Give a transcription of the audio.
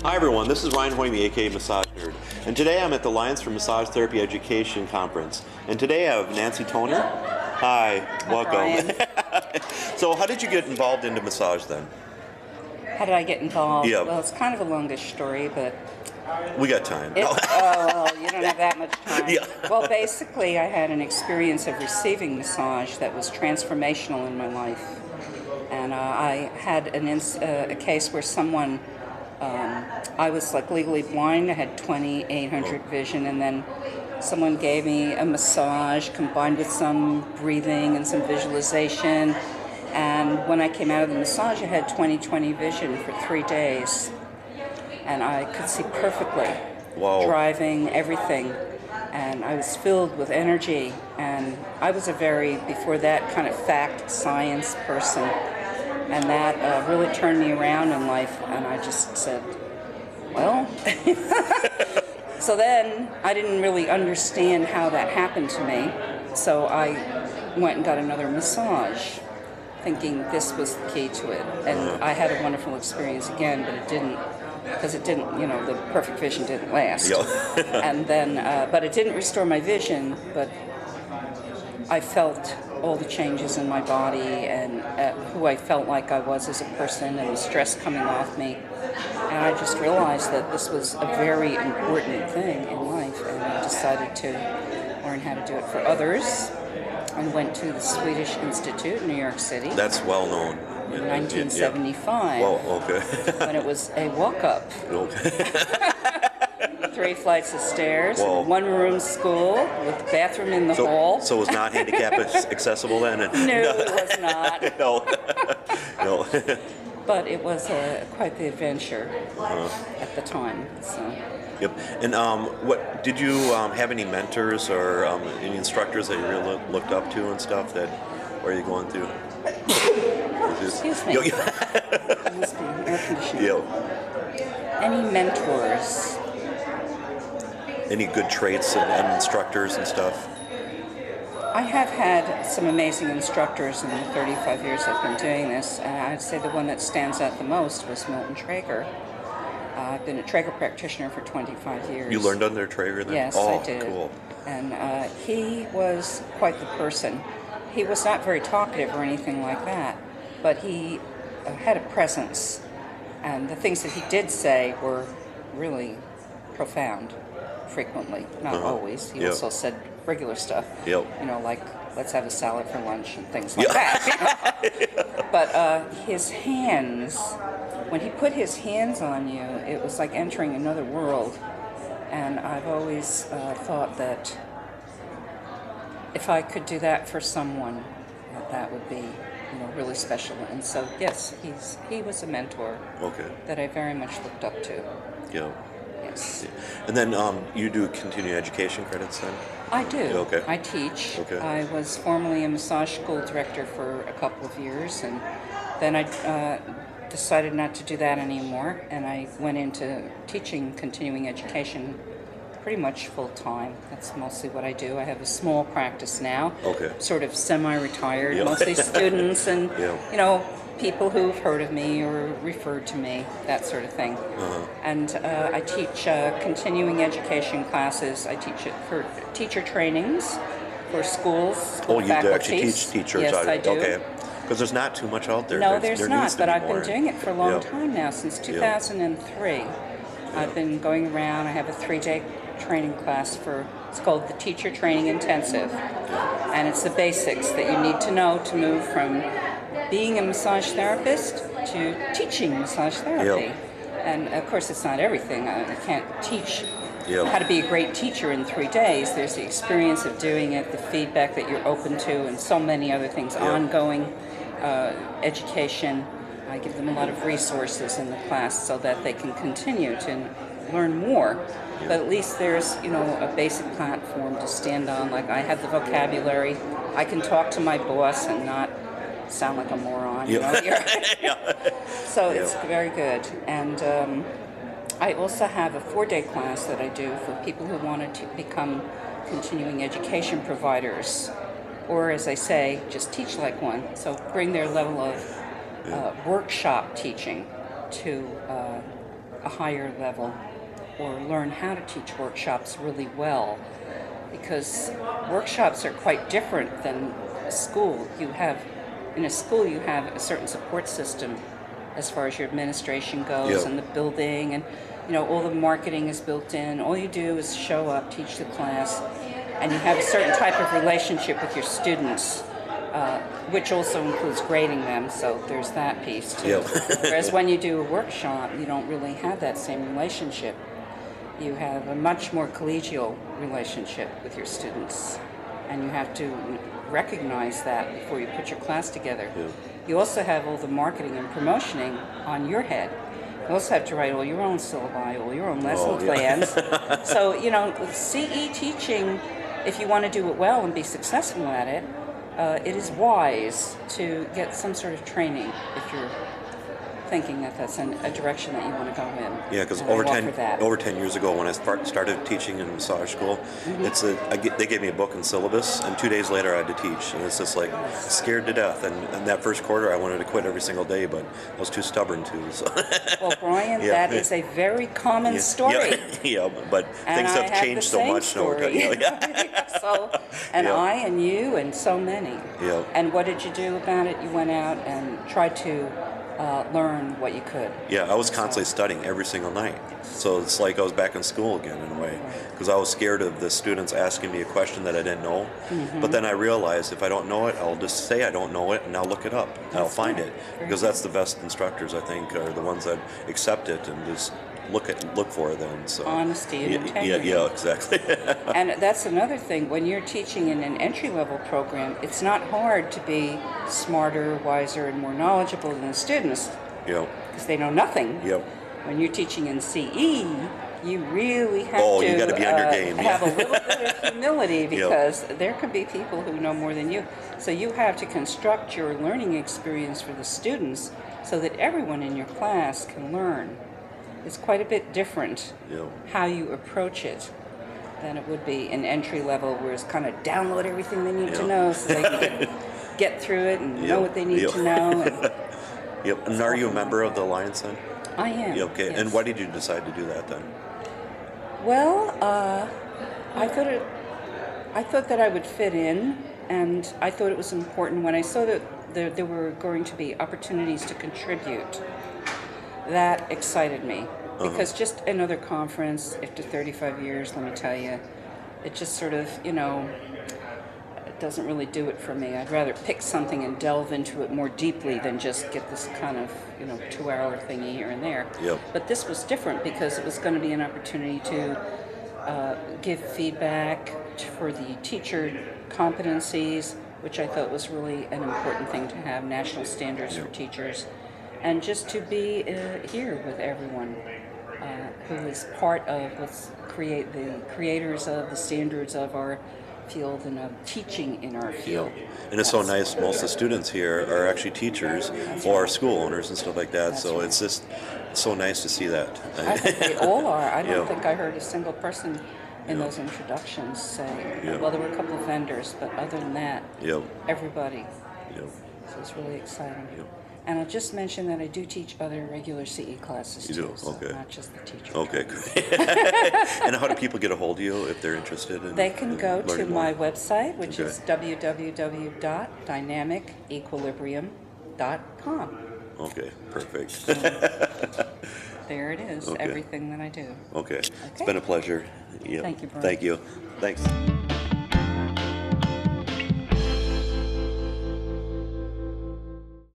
Hi everyone, this is Ryan Hoyme, aka Massage Nerd, and today I'm at the Alliance for Massage Therapy Education Conference. And today I have Nancy Toner. Hi, welcome. So how did you get involved into massage then? How did I get involved? Yeah. Well, it's kind of a longish story, but... We got time. Oh, well, you don't have that much time. Yeah. Well, basically, I had an experience of receiving massage that was transformational in my life. And I had a case where someone... I was like legally blind. I had 20/800 vision, and then someone gave me a massage combined with some breathing and some visualization. And when I came out of the massage, I had 20/20 vision for 3 days, and I could see perfectly. Wow. Driving, everything, and I was filled with energy. And I was a very, before that, kind of fact science person. And that really turned me around in life, and I just said, well. So then I didn't really understand how that happened to me, so I went and got another massage, thinking this was the key to it. And I had a wonderful experience again, but it didn't, because it didn't, you know, the perfect vision didn't last. And then, but it didn't restore my vision, but I felt all the changes in my body and who I felt like I was as a person, and the stress coming off me. And I just realized that this was a very important thing in life, and I decided to learn how to do it for others. I went to the Swedish Institute in New York City. That's well known. In 1975. Well, okay. When it was a walk-up. Okay. 3 flights of stairs, Whoa. 1-room school with a bathroom in the hall. So it was not handicap accessible then? No, it was not. No. No. But it was quite the adventure at the time. So. Yep. And what did you have any mentors or any instructors that you really looked up to and stuff? That where are you going through? Excuse me. It must be air conditioning. Yeah. Any mentors? Any good traits and instructors and stuff? I have had some amazing instructors in the 35 years I've been doing this, and I'd say the one that stands out the most was Milton Traeger. I've been a Traeger practitioner for 25 years. You learned under Traeger then? Yes, I did. Cool. And he was quite the person. He was not very talkative or anything like that, but he had a presence, and the things that he did say were really profound. Frequently, not always. He also said regular stuff. Yep. You know, like, let's have a salad for lunch and things like that. But his hands, when he put his hands on you, it was like entering another world. And I've always thought that if I could do that for someone, that would be, you know, really special. And so, yes, he was a mentor that I very much looked up to. Yeah. Yes. And then you do continuing education credits then? I do. Okay. I teach. Okay. I was formerly a massage school director for a couple of years, and then I decided not to do that anymore, and I went into teaching continuing education pretty much full time. That's mostly what I do. I have a small practice now. Okay. Sort of semi-retired, mostly students and you know, people who've heard of me or referred to me, that sort of thing. And I teach continuing education classes. I teach it for teacher trainings for schools, school you faculties. do actually teach teachers? Yes, I do. Okay. Because there's not too much out there. No, there there's not, but I've more. been doing it for a long time now, since 2003. I've been going around. I have a 3-day training class it's called the Teacher Training Intensive. And it's the basics that you need to know to move from being a massage therapist to teaching massage therapy. And of course, it's not everything. I can't teach how to be a great teacher in 3 days. There's the experience of doing it, the feedback that you're open to, and so many other things, ongoing education. I give them a lot of resources in the class so that they can continue to learn more. But at least there's, you know, a basic platform to stand on. Like, I have the vocabulary. I can talk to my boss and not sound like a moron. You know? So it's very good. And I also have a 4-day class that I do for people who want to become continuing education providers, or, as I say, just teach like one. So bring their level of workshop teaching to a higher level or learn how to teach workshops really well, because workshops are quite different than a school. In a school you have a certain support system as far as your administration goes, and the building, and all the marketing is built in. All you do is show up, teach the class, and you have a certain type of relationship with your students, which also includes grading them, so there's that piece too. Whereas when you do a workshop, you don't really have that same relationship. You have a much more collegial relationship with your students, and you have to recognize that before you put your class together. You also have all the marketing and promotioning on your head. You also have to write all your own syllabi, all your own lesson plans. So, CE teaching, if you want to do it well and be successful at it, it is wise to get some sort of training if you're thinking that that's a direction that you want to go in. Yeah, because over 10 years ago when I started teaching in massage school, they gave me a book and syllabus, and 2 days later I had to teach, and it's just like scared to death. And that first quarter I wanted to quit every single day, but I was too stubborn to. So. Well, Brian, that is a very common story. But and things have changed so much. Story. I and you and so many. And what did you do about it? You went out and tried to learn what you could. I was constantly studying every single night. So it's like I was back in school again in a way, because I was scared of the students asking me a question that I didn't know. But then I realized if I don't know it, I'll just say I don't know it, and I'll look it up, and I'll find it, because that's the best instructors, I think, are the ones that accept it and just look for it then. So honesty and integrity. Yeah, exactly. And that's another thing. When you're teaching in an entry-level program, it's not hard to be smarter, wiser, and more knowledgeable than the students. Because they know nothing. When you're teaching in CE, you really have to you gotta be on your game. Have a little bit of humility, because there can be people who know more than you. So you have to construct your learning experience for the students so that everyone in your class can learn. It's quite a bit different how you approach it than it would be in entry level, where it's kind of download everything they need to know so they can get through it and know what they need to know. And are you a member of the Alliance then? I am. Okay. Yes. And why did you decide to do that then? Well, I thought that I would fit in, and I thought it was important when I saw that there were going to be opportunities to contribute. That excited me, because just another conference after 35 years, let me tell you, it just sort of, it doesn't really do it for me. I'd rather pick something and delve into it more deeply than just get this kind of, 2-hour thingy here and there. But this was different because it was going to be an opportunity to give feedback for the teacher competencies, which I thought was really an important thing to have, national standards for teachers. And just to be here with everyone who is part of the creators of the standards of our field and of teaching in our field. And it's so nice, most of the students here are actually teachers or school owners and stuff like that, so it's just so nice to see that. I think they all are. I don't think I heard a single person in those introductions say, well, there were a couple of vendors, but other than that, everybody. So it's really exciting. And I'll just mention that I do teach other regular CE classes too, so not just the teacher. Okay, great. And how do people get a hold of you if they're interested in They can go to my website, which is www.dynamicequilibrium.com. Okay, perfect. There it is, everything that I do. Okay. It's been a pleasure. Thank you, Brian. Thank you. Thanks.